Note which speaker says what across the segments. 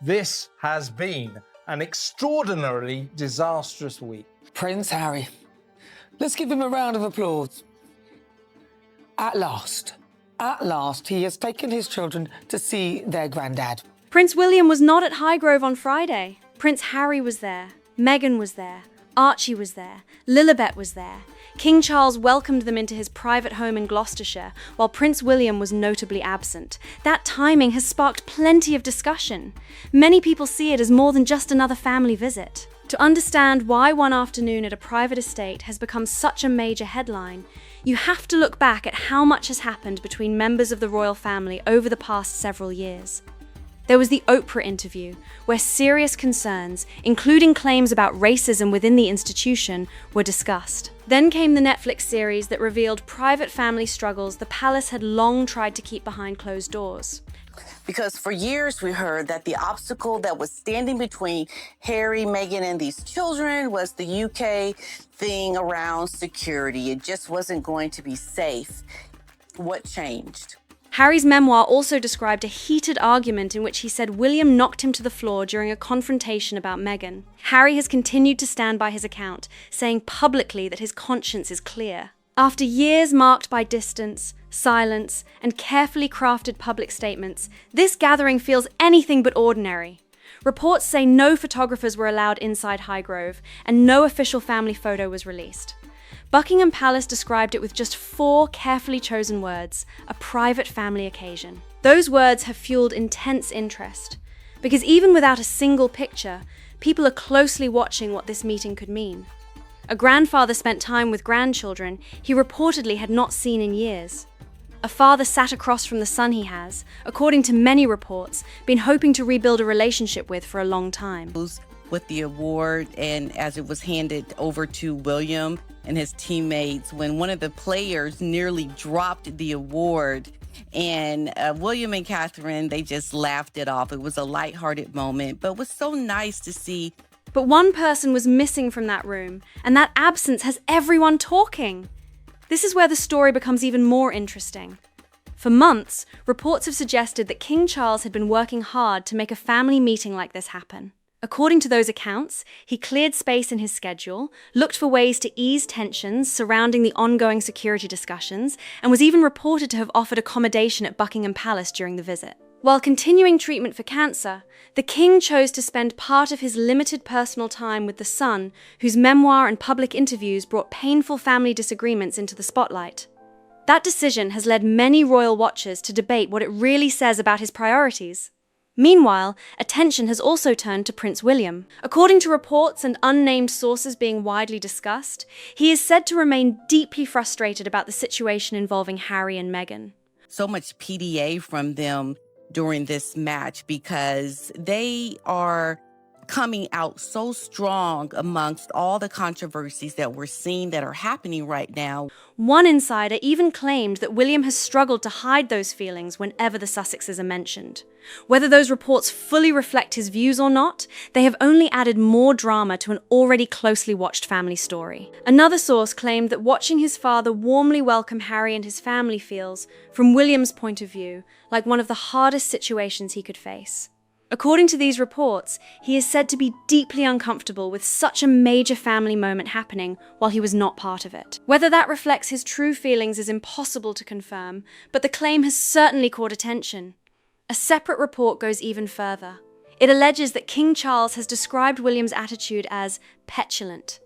Speaker 1: This has been an extraordinarily disastrous week.
Speaker 2: Prince Harry. Let's give him a round of applause. At last, he has taken his children to see their granddad.
Speaker 3: Prince William was not at Highgrove on Friday. Prince Harry was there, Meghan was there, Archie was there, Lilibet was there. King Charles welcomed them into his private home in Gloucestershire, while Prince William was notably absent. That timing has sparked plenty of discussion. Many people see it as more than just another family visit. To understand why one afternoon at a private estate has become such a major headline, you have to look back at how much has happened between members of the royal family over the past several years. There was the Oprah interview, where serious concerns, including claims about racism within the institution, were discussed. Then came the Netflix series that revealed private family struggles the palace had long tried to keep behind closed doors.
Speaker 4: Because for years we heard that the obstacle that was standing between Harry, Meghan, and these children was the UK thing around security. It just wasn't going to be safe. What changed?
Speaker 3: Harry's memoir also described a heated argument in which he said William knocked him to the floor during a confrontation about Meghan. Harry has continued to stand by his account, saying publicly that his conscience is clear. After years marked by distance, silence, and carefully crafted public statements, this gathering feels anything but ordinary. Reports say no photographers were allowed inside Highgrove, and no official family photo was released. Buckingham Palace described it with just 4 carefully chosen words: a private family occasion. Those words have fueled intense interest, because even without a single picture, people are closely watching what this meeting could mean. A grandfather spent time with grandchildren he reportedly had not seen in years. A father sat across from the son he has, according to many reports, been hoping to rebuild a relationship with for a long time.
Speaker 4: With the award, and as it was handed over to William and his teammates, when one of the players nearly dropped the award, and William and Catherine, they just laughed it off. It was a lighthearted moment, but it was so nice to see.
Speaker 3: But one person was missing from that room, and that absence has everyone talking. This is where the story becomes even more interesting. For months, reports have suggested that King Charles had been working hard to make a family meeting like this happen. According to those accounts, he cleared space in his schedule, looked for ways to ease tensions surrounding the ongoing security discussions, and was even reported to have offered accommodation at Buckingham Palace during the visit. While continuing treatment for cancer, the king chose to spend part of his limited personal time with the son, whose memoir and public interviews brought painful family disagreements into the spotlight. That decision has led many royal watchers to debate what it really says about his priorities. Meanwhile, attention has also turned to Prince William. According to reports and unnamed sources being widely discussed, he is said to remain deeply frustrated about the situation involving Harry and Meghan.
Speaker 4: So much PDA from them during this match because they are coming out so strong amongst all the controversies that we're seeing that are happening right now.
Speaker 3: One insider even claimed that William has struggled to hide those feelings whenever the Sussexes are mentioned. Whether those reports fully reflect his views or not, they have only added more drama to an already closely watched family story. Another source claimed that watching his father warmly welcome Harry and his family feels, from William's point of view, like one of the hardest situations he could face. According to these reports, he is said to be deeply uncomfortable with such a major family moment happening while he was not part of it. Whether that reflects his true feelings is impossible to confirm, but the claim has certainly caught attention. A separate report goes even further. It alleges that King Charles has described William's attitude as petulant.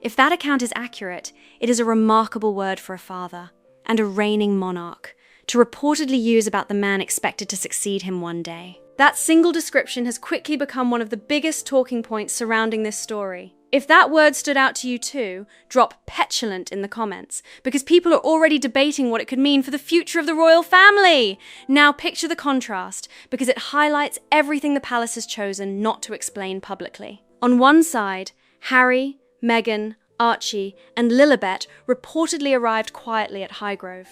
Speaker 3: If that account is accurate, it is a remarkable word for a father and a reigning monarch to reportedly use about the man expected to succeed him one day. That single description has quickly become one of the biggest talking points surrounding this story. If that word stood out to you too, drop petulant in the comments, because people are already debating what it could mean for the future of the royal family. Now picture the contrast, because it highlights everything the palace has chosen not to explain publicly. On one side, Harry, Meghan, Archie, and Lilibet reportedly arrived quietly at Highgrove.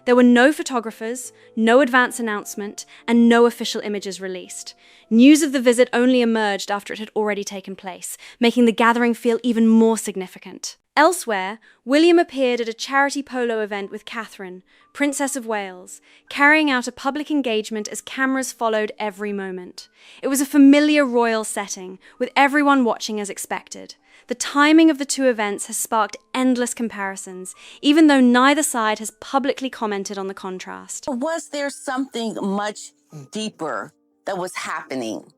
Speaker 3: There were no photographers, no advance announcement, and no official images released. News of the visit only emerged after it had already taken place, making the gathering feel even more significant. Elsewhere, William appeared at a charity polo event with Catherine, Princess of Wales, carrying out a public engagement as cameras followed every moment. It was a familiar royal setting, with everyone watching as expected. The timing of the two events has sparked endless comparisons, even though neither side has publicly commented on the contrast.
Speaker 4: Was there something much deeper that was happening?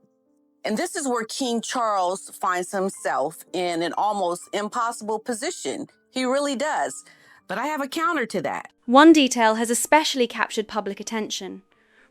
Speaker 4: And this is where King Charles finds himself in an almost impossible position. He really does. But I have a counter to that.
Speaker 3: One detail has especially captured public attention.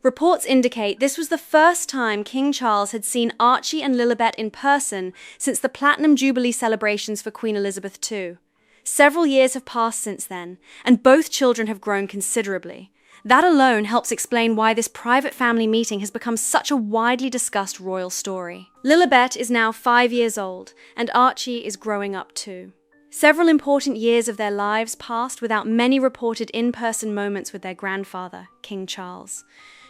Speaker 3: Reports indicate this was the first time King Charles had seen Archie and Lilibet in person since the Platinum Jubilee celebrations for Queen Elizabeth II. Several years have passed since then, and both children have grown considerably. That alone helps explain why this private family meeting has become such a widely discussed royal story. Lilibet is now 5 years old, and Archie is growing up too. Several important years of their lives passed without many reported in-person moments with their grandfather, King Charles.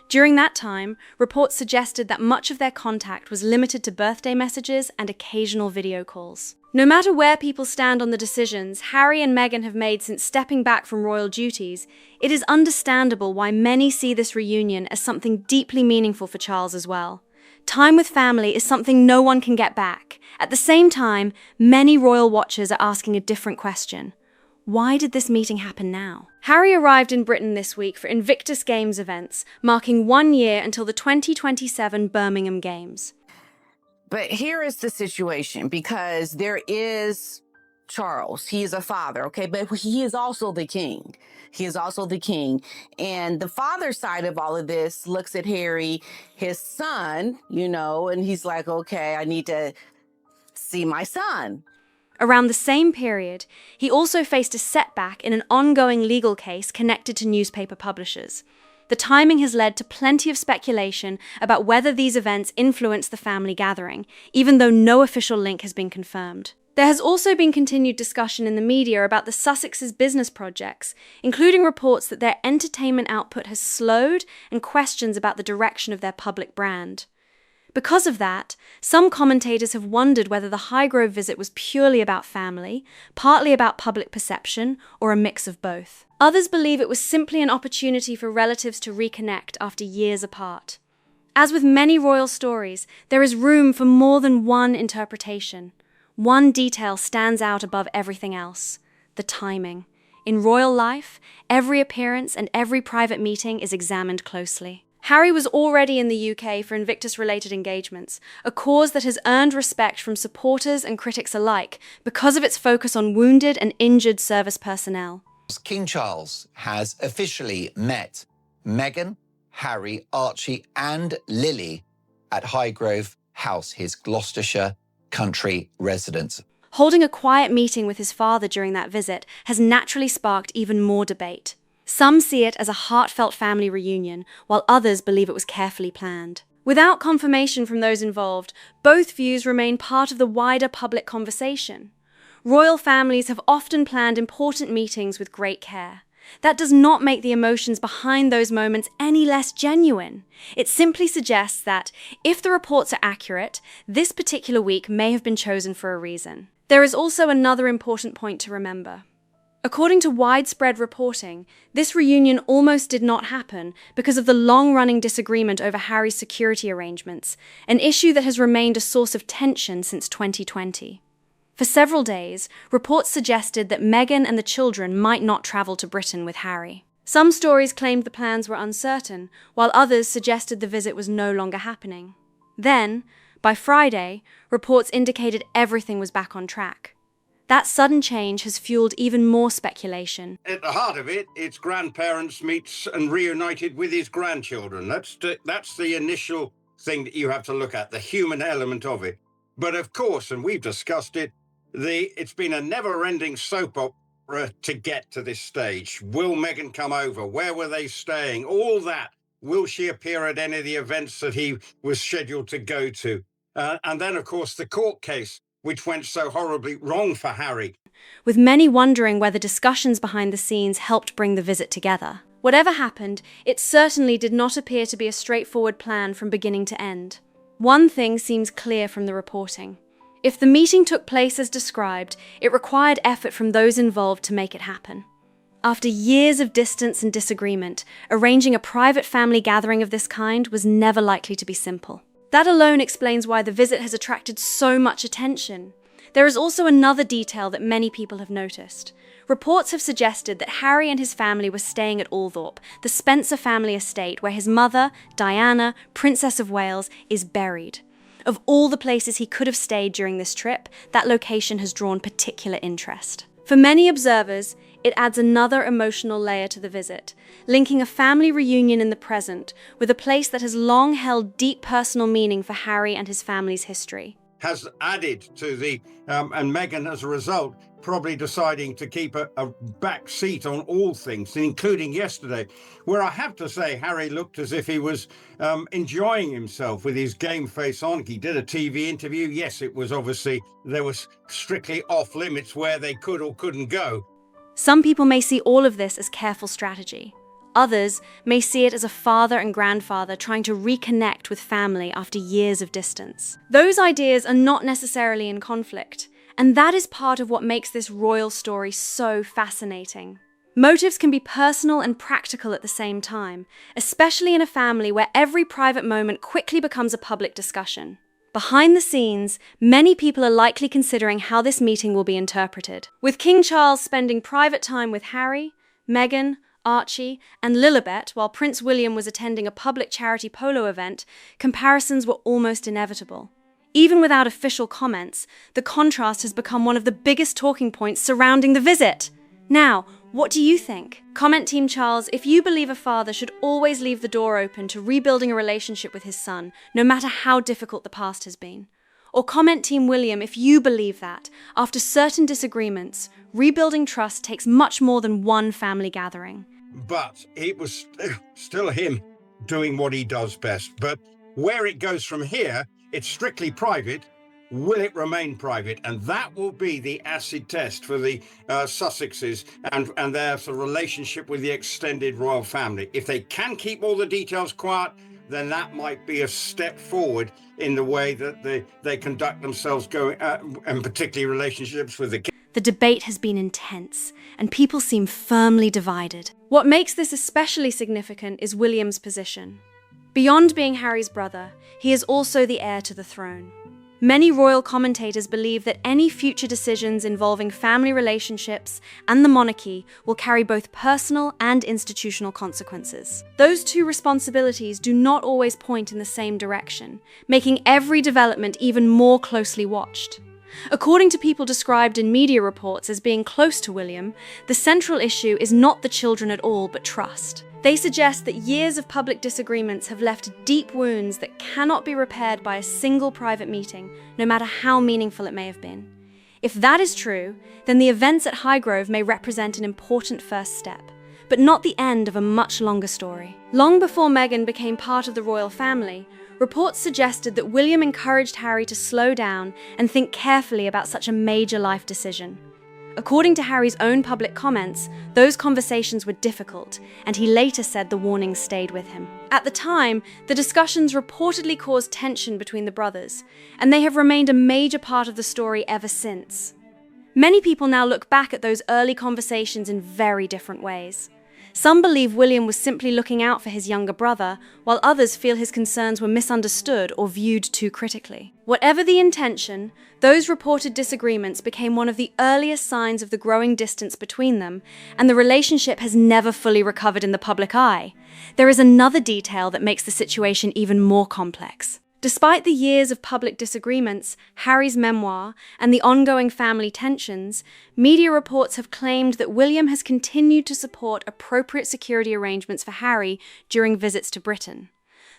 Speaker 3: During that time, reports suggested that much of their contact was limited to birthday messages and occasional video calls. No matter where people stand on the decisions Harry and Meghan have made since stepping back from royal duties, it is understandable why many see this reunion as something deeply meaningful for Charles as well. Time with family is something no one can get back. At the same time, many royal watchers are asking a different question. Why did this meeting happen now? Harry arrived in Britain this week for Invictus Games events, marking 1 year until the 2027 Birmingham Games.
Speaker 4: But here is the situation, because there is Charles. He is a father, okay? But he is also the king. He is also the king. And the father side of all of this looks at Harry, his son, and he's like, okay, I need to see my son.
Speaker 3: Around the same period, he also faced a setback in an ongoing legal case connected to newspaper publishers. The timing has led to plenty of speculation about whether these events influenced the family gathering, even though no official link has been confirmed. There has also been continued discussion in the media about the Sussexes' business projects, including reports that their entertainment output has slowed and questions about the direction of their public brand. Because of that, some commentators have wondered whether the Highgrove visit was purely about family, partly about public perception, or a mix of both. Others believe it was simply an opportunity for relatives to reconnect after years apart. As with many royal stories, there is room for more than one interpretation. One detail stands out above everything else: the timing. In royal life, every appearance and every private meeting is examined closely. Harry was already in the UK for Invictus-related engagements, a cause that has earned respect from supporters and critics alike because of its focus on wounded and injured service personnel.
Speaker 5: King Charles has officially met Meghan, Harry, Archie and Lily at Highgrove House, his Gloucestershire country residence.
Speaker 3: Holding a quiet meeting with his father during that visit has naturally sparked even more debate. Some see it as a heartfelt family reunion, while others believe it was carefully planned. Without confirmation from those involved, both views remain part of the wider public conversation. Royal families have often planned important meetings with great care. That does not make the emotions behind those moments any less genuine. It simply suggests that, if the reports are accurate, this particular week may have been chosen for a reason. There is also another important point to remember. According to widespread reporting, this reunion almost did not happen because of the long-running disagreement over Harry's security arrangements, an issue that has remained a source of tension since 2020. For several days, reports suggested that Meghan and the children might not travel to Britain with Harry. Some stories claimed the plans were uncertain, while others suggested the visit was no longer happening. Then, by Friday, reports indicated everything was back on track. That sudden change has fueled even more speculation.
Speaker 6: At the heart of it, it's grandparents meets and reunited with his grandchildren. That's the initial thing that you have to look at, the human element of it. But of course, and we've discussed it, it's been a never-ending soap opera to get to this stage. Will Meghan come over? Where were they staying? All that. Will she appear at any of the events that he was scheduled to go to? And then, of course, the court case, which went so horribly wrong for Harry.
Speaker 3: With many wondering whether discussions behind the scenes helped bring the visit together. Whatever happened, it certainly did not appear to be a straightforward plan from beginning to end. One thing seems clear from the reporting. If the meeting took place as described, it required effort from those involved to make it happen. After years of distance and disagreement, arranging a private family gathering of this kind was never likely to be simple. That alone explains why the visit has attracted so much attention. There is also another detail that many people have noticed. Reports have suggested that Harry and his family were staying at Althorpe, the Spencer family estate where his mother, Diana, Princess of Wales, is buried. Of all the places he could have stayed during this trip, that location has drawn particular interest. For many observers, it adds another emotional layer to the visit, linking a family reunion in the present with a place that has long held deep personal meaning for Harry and his family's history.
Speaker 6: Has added to the, and Meghan, as a result, probably deciding to keep a back seat on all things, including yesterday, where I have to say Harry looked as if he was enjoying himself with his game face on. He did a TV interview. Yes, it was obviously, there was strictly off limits where they could or couldn't go.
Speaker 3: Some people may see all of this as careful strategy. Others may see it as a father and grandfather trying to reconnect with family after years of distance. Those ideas are not necessarily in conflict, and that is part of what makes this royal story so fascinating. Motives can be personal and practical at the same time, especially in a family where every private moment quickly becomes a public discussion. Behind the scenes, many people are likely considering how this meeting will be interpreted. With King Charles spending private time with Harry, Meghan, Archie, and Lilibet while Prince William was attending a public charity polo event, comparisons were almost inevitable. Even without official comments, the contrast has become one of the biggest talking points surrounding the visit. Now, what do you think? Comment Team Charles if you believe a father should always leave the door open to rebuilding a relationship with his son, no matter how difficult the past has been. Or comment Team William if you believe that, after certain disagreements, rebuilding trust takes much more than one family gathering.
Speaker 6: But it was still him doing what he does best. But where it goes from here, it's strictly private. Will it remain private? And that will be the acid test for the Sussexes and their sort of relationship with the extended royal family. If they can keep all the details quiet, then that might be a step forward in the way that they conduct themselves going, and particularly relationships with the kids.
Speaker 3: The debate has been intense, and people seem firmly divided. What makes this especially significant is William's position. Beyond being Harry's brother, he is also the heir to the throne. Many royal commentators believe that any future decisions involving family relationships and the monarchy will carry both personal and institutional consequences. Those two responsibilities do not always point in the same direction, making every development even more closely watched. According to people described in media reports as being close to William, the central issue is not the children at all, but trust. They suggest that years of public disagreements have left deep wounds that cannot be repaired by a single private meeting, no matter how meaningful it may have been. If that is true, then the events at Highgrove may represent an important first step, but not the end of a much longer story. Long before Meghan became part of the royal family, reports suggested that William encouraged Harry to slow down and think carefully about such a major life decision. According to Harry's own public comments, those conversations were difficult, and he later said the warnings stayed with him. At the time, the discussions reportedly caused tension between the brothers, and they have remained a major part of the story ever since. Many people now look back at those early conversations in very different ways. Some believe William was simply looking out for his younger brother, while others feel his concerns were misunderstood or viewed too critically. Whatever the intention, those reported disagreements became one of the earliest signs of the growing distance between them, and the relationship has never fully recovered in the public eye. There is another detail that makes the situation even more complex. Despite the years of public disagreements, Harry's memoir, and the ongoing family tensions, media reports have claimed that William has continued to support appropriate security arrangements for Harry during visits to Britain.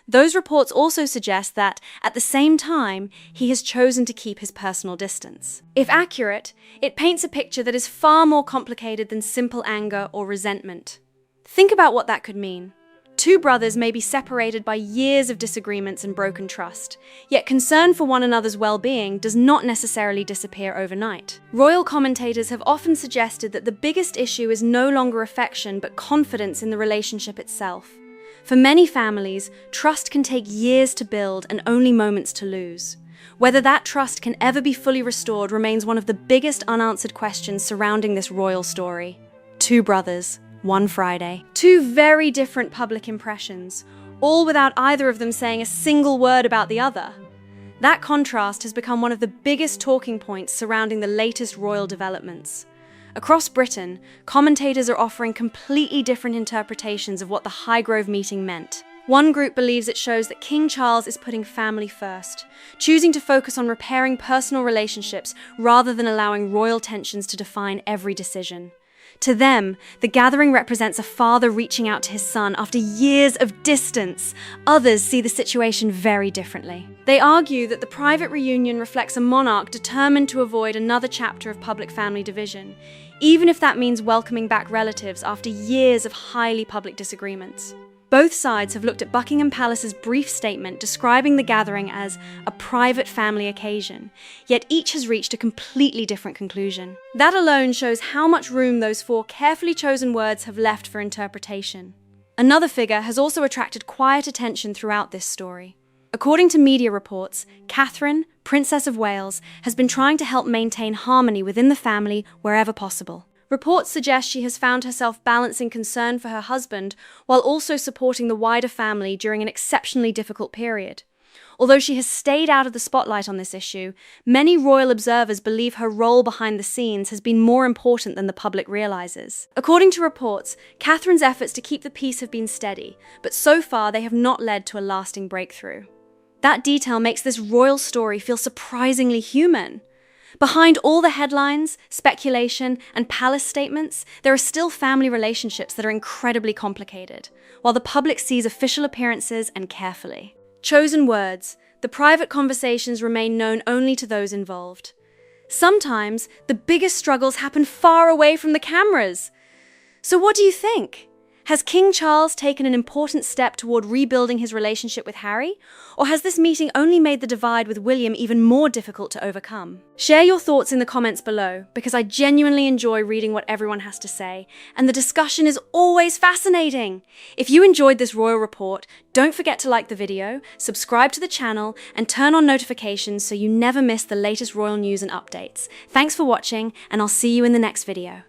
Speaker 3: Those reports also suggest that, at the same time, he has chosen to keep his personal distance. If accurate, it paints a picture that is far more complicated than simple anger or resentment. Think about what that could mean. Two brothers may be separated by years of disagreements and broken trust, yet concern for one another's well-being does not necessarily disappear overnight. Royal commentators have often suggested that the biggest issue is no longer affection but confidence in the relationship itself. For many families, trust can take years to build and only moments to lose. Whether that trust can ever be fully restored remains one of the biggest unanswered questions surrounding this royal story. Two brothers, one Friday. Two very different public impressions, all without either of them saying a single word about the other. That contrast has become one of the biggest talking points surrounding the latest royal developments. Across Britain, commentators are offering completely different interpretations of what the Highgrove meeting meant. One group believes it shows that King Charles is putting family first, choosing to focus on repairing personal relationships rather than allowing royal tensions to define every decision. To them, the gathering represents a father reaching out to his son after years of distance. Others see the situation very differently. They argue that the private reunion reflects a monarch determined to avoid another chapter of public family division, even if that means welcoming back relatives after years of highly public disagreements. Both sides have looked at Buckingham Palace's brief statement describing the gathering as a private family occasion, yet each has reached a completely different conclusion. That alone shows how much room those four carefully chosen words have left for interpretation. Another figure has also attracted quiet attention throughout this story. According to media reports, Catherine, Princess of Wales, has been trying to help maintain harmony within the family wherever possible. Reports suggest she has found herself balancing concern for her husband while also supporting the wider family during an exceptionally difficult period. Although she has stayed out of the spotlight on this issue, many royal observers believe her role behind the scenes has been more important than the public realizes. According to reports, Catherine's efforts to keep the peace have been steady, but so far they have not led to a lasting breakthrough. That detail makes this royal story feel surprisingly human. Behind all the headlines, speculation, and palace statements, there are still family relationships that are incredibly complicated, while the public sees official appearances and carefully. Chosen words, the private conversations remain known only to those involved. Sometimes, the biggest struggles happen far away from the cameras. So what do you think? Has King Charles taken an important step toward rebuilding his relationship with Harry? Or has this meeting only made the divide with William even more difficult to overcome? Share your thoughts in the comments below, because I genuinely enjoy reading what everyone has to say, and the discussion is always fascinating. If you enjoyed this royal report, don't forget to like the video, subscribe to the channel, and turn on notifications so you never miss the latest royal news and updates. Thanks for watching, and I'll see you in the next video.